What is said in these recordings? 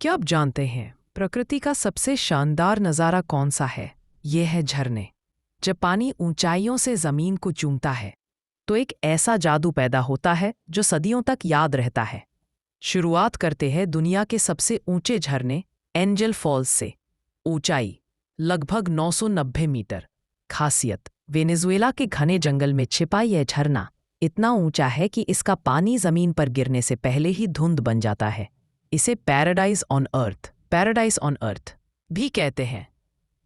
क्या आप जानते हैं प्रकृति का सबसे शानदार नज़ारा कौन सा है? ये है झरने। जब पानी ऊंचाइयों से ज़मीन को चूमता है तो एक ऐसा जादू पैदा होता है जो सदियों तक याद रहता है। शुरुआत करते हैं दुनिया के सबसे ऊंचे झरने एंजल फॉल्स से। ऊंचाई लगभग 990 मीटर। खासियत वेनेजुएला के घने जंगल में छिपा यह झरना इतना ऊंचा है कि इसका पानी ज़मीन पर गिरने से पहले ही धुंध बन जाता है। इसे पैराडाइज ऑन अर्थ भी कहते हैं।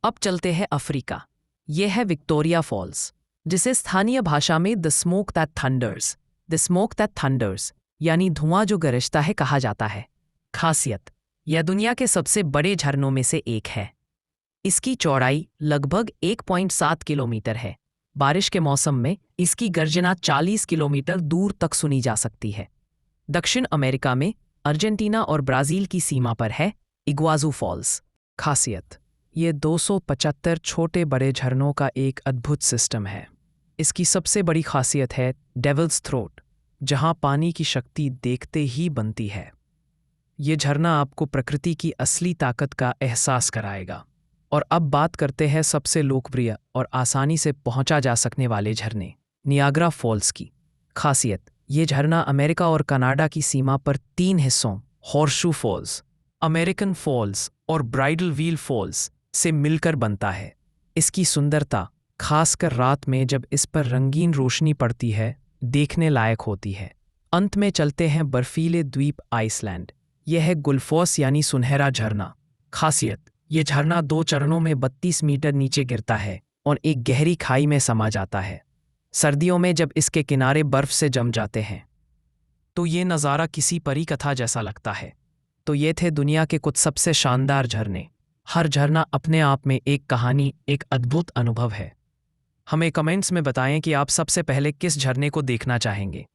अब चलते हैं अफ्रीका। यह है विक्टोरिया फॉल्स, जिसे स्थानीय भाषा में द स्मोक दैट थंडर्स यानी धुआं जो गरजता है कहा जाता है। खासियत यह दुनिया के सबसे बड़े झरनों में से एक है। इसकी चौड़ाई लगभग 1.7 किलोमीटर है। बारिश के मौसम में इसकी गर्जना 40 किलोमीटर दूर तक सुनी जा सकती है। दक्षिण अमेरिका में अर्जेंटीना और ब्राज़ील की सीमा पर है इग्वाज़ू फॉल्स। खासियत ये 275 छोटे बड़े झरनों का एक अद्भुत सिस्टम है। इसकी सबसे बड़ी खासियत है डेविल्स थ्रोट, जहां पानी की शक्ति देखते ही बनती है। ये झरना आपको प्रकृति की असली ताकत का एहसास कराएगा। और अब बात करते हैं सबसे लोकप्रिय और आसानी से पहुंचा जा सकने वाले झरने नियाग्रा फॉल्स की। खासियत ये झरना अमेरिका और कनाडा की सीमा पर 3 हिस्सों हॉर्सशू फॉल्स, अमेरिकन फॉल्स और ब्राइडल व्हील फॉल्स से मिलकर बनता है। इसकी सुंदरता खासकर रात में जब इस पर रंगीन रोशनी पड़ती है देखने लायक होती है। अंत में चलते हैं बर्फीले द्वीप आइसलैंड। यह है गुल्फोस यानी सुनहरा झरना। खासियत ये झरना 2 चरणों में 32 मीटर नीचे गिरता है और एक गहरी खाई में समा जाता है। सर्दियों में जब इसके किनारे बर्फ से जम जाते हैं तो ये नज़ारा किसी परी कथा जैसा लगता है। तो ये थे दुनिया के कुछ सबसे शानदार झरने। हर झरना अपने आप में एक कहानी, एक अद्भुत अनुभव है। हमें कमेंट्स में बताएं कि आप सबसे पहले किस झरने को देखना चाहेंगे।